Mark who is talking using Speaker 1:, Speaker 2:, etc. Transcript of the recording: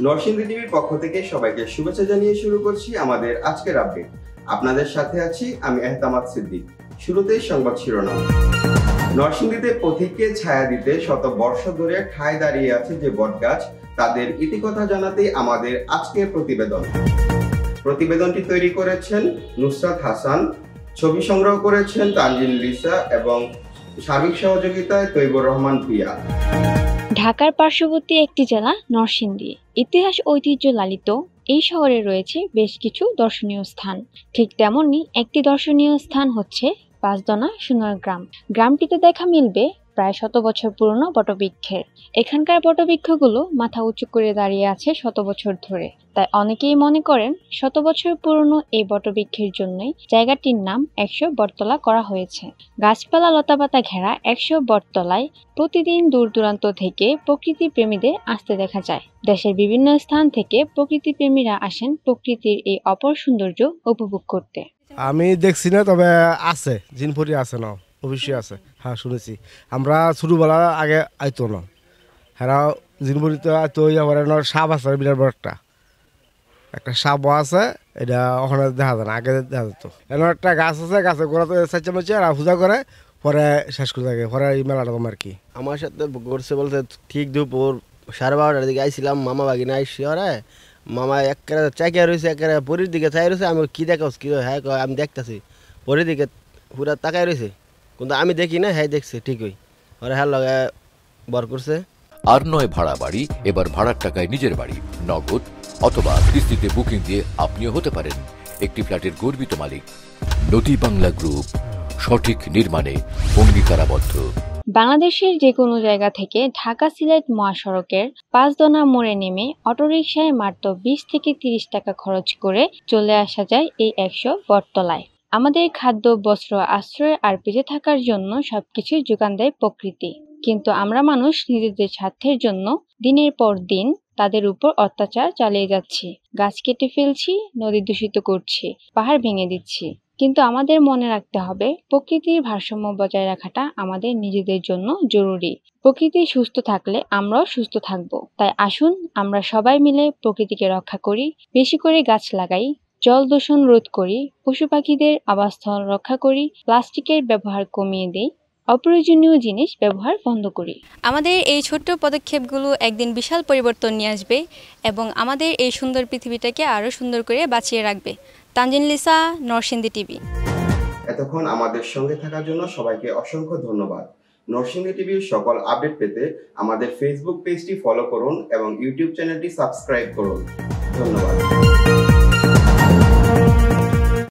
Speaker 1: নরসিংদী টিভির পক্ষ থেকে সবাইকে শুভেচ্ছা জানিয়ে শুরু করছি আমাদের আজকের আপডেট। আপনাদের সাথে আছি আমি এহতামাদ সিদ্দিক। শুরুতেই সংবাদ শিরোনাম। নরসিংদীতে পথিককে ছায়া দিতে শত বর্ষ ধরে ঠায় দাঁড়িয়ে আছে যে বটগাছ, তাদের ইতিকথা জানাতেই আমাদের আজকের প্রতিবেদন। প্রতিবেদনটি তৈরি করেছেন নুসরাত হাসান, ছবি সংগ্রহ করেছেন তানজিন লিসা এবং সার্বিক সহযোগিতায় তৈবুর রহমান ভূঁইয়া।
Speaker 2: ঢাকার পার্শ্ববর্তী একটি জেলা নরসিংদী। ইতিহাস ঐতিহ্য লালিত এই শহরে রয়েছে বেশ কিছু দর্শনীয় স্থান। ঠিক তেমনি একটি দর্শনীয় স্থান হচ্ছে পাঁচদনা সোনার গ্রাম। গ্রামটিতে দেখা মিলবে প্রায় 100 বছর পুরনো বটবৃক্ষের। এখানকার বটবৃক্ষগুলো মাথা উঁচু করে দাঁড়িয়ে আছে 100 বছর ধরে। তাই অনেকেই মনে করেন 100 বছর পুরনো এই বটবৃক্ষের জন্যই জায়গাটির নাম 100 বটতলা করা হয়েছে। গাছপালা লতাপাতা ঘেরা 100 বটতলায় প্রতিদিন দূর দূরান্ত থেকে প্রকৃতি প্রেমীদের আসতে দেখা যায়। দেশের বিভিন্ন স্থান থেকে প্রকৃতি প্রেমীরা আসেন প্রকৃতির এই অপর সৌন্দর্য উপভোগ করতে।
Speaker 3: আমি দেখছি না, তবে আছে, জিনপুরি আছে না, অবশ্যই আছে। হ্যাঁ, শুনেছি। আমরা ছোটবেলা আগে আইতো না, হ্যাঁ জিনপুরিতে আইতো। আবার সাপ আছে বিরাট বড় একটা সাপ আছে, এটা ওখানে দেখা যায় না, আগে দেখা যেত। এমন একটা গাছ আছে, গাছের গোড়াতে চাইছে মাছে আর পূজা করে, পরে শেষ করে থাকে, পরে এই মেলাটা আর কি।
Speaker 4: আমার সাথে করছে বলতে ঠিক দুপুর 12:30টার দিকে আইছিলাম, মামা বাগিনা আইসি। ওরে মামা একেবারে চাইকে রয়েছে, একেবারে পরির দিকে চাই রয়েছে। আমি কি দেখাস কি, হ্যাঁ আমি দেখতেছি পরির দিকে পুরা তাকাই রয়েছে, কিন্তু আমি দেখি না, হ্যাঁ দেখছে ঠিকই। ওরা হ্যাঁ লগে বর করছে।
Speaker 5: আর নয় ভাড়া বাড়ি, এবার ভাড়ার টাকায় নিজের বাড়ি, নগদ অথবা কিস্তিতে বুকিং দিয়ে আপনিও হতে পারেন একটি ফ্ল্যাটের গর্বিত মালিক। নদী বাংলা গ্রুপ, সঠিক নির্মাণে অঙ্গীকারাবদ্ধ।
Speaker 2: বাংলাদেশের যে কোনো জায়গা থেকে ঢাকা সিলেট মহাসড়কের পাঁচদনা মোড়ে নেমে অটোরিকশায় মাত্র 20 থেকে 30 টাকা খরচ করে চলে আসা যায় এই 100 বটতলায়। আমাদের খাদ্য, বস্ত্র, আশ্রয় আর বেঁচে থাকার জন্য সবকিছু যোগান দেয় প্রকৃতি। কিন্তু আমরা মানুষ নিজেদের স্বার্থের জন্য দিনের পর দিন তাদের উপর অত্যাচার চালিয়ে যাচ্ছি। গাছ কেটে ফেলছি, নদী দূষিত করছি, পাহাড় ভেঙে দিচ্ছি। কিন্তু আমাদের মনে রাখতে হবে, প্রকৃতির ভারসাম্য বজায় রাখাটা আমাদের নিজেদের জন্য জরুরি। প্রকৃতি সুস্থ থাকলে আমরাও সুস্থ থাকব। তাই আসুন আমরা সবাই মিলে প্রকৃতিকে রক্ষা করি, বেশি করে গাছ লাগাই, জল দূষণ রোধ করি, পশু পাখিদের আবাসস্থল রক্ষা করি, প্লাস্টিকের ব্যবহার কমিয়ে দেই, অপ্রয়োজনীয় জিনিস ব্যবহার বন্ধ করি।
Speaker 6: আমাদের এই ছোট্ট পদক্ষেপগুলো একদিন বিশাল পরিবর্তন নিয়ে আসবে এবং আমাদের এই সুন্দর পৃথিবীটাকে আরো সুন্দর করে বাঁচিয়ে রাখবে। তানজিন লিসা, নরসিংদী টিভি।
Speaker 1: এতক্ষণ আমাদের সঙ্গে থাকার জন্য সবাইকে অসংখ্য ধন্যবাদ। নরসিংদী টিভির সকল আপডেট পেতে আমাদের ফেসবুক পেজটি ফলো করুন এবং ইউটিউব চ্যানেলটি সাবস্ক্রাইব করুন। ধন্যবাদ।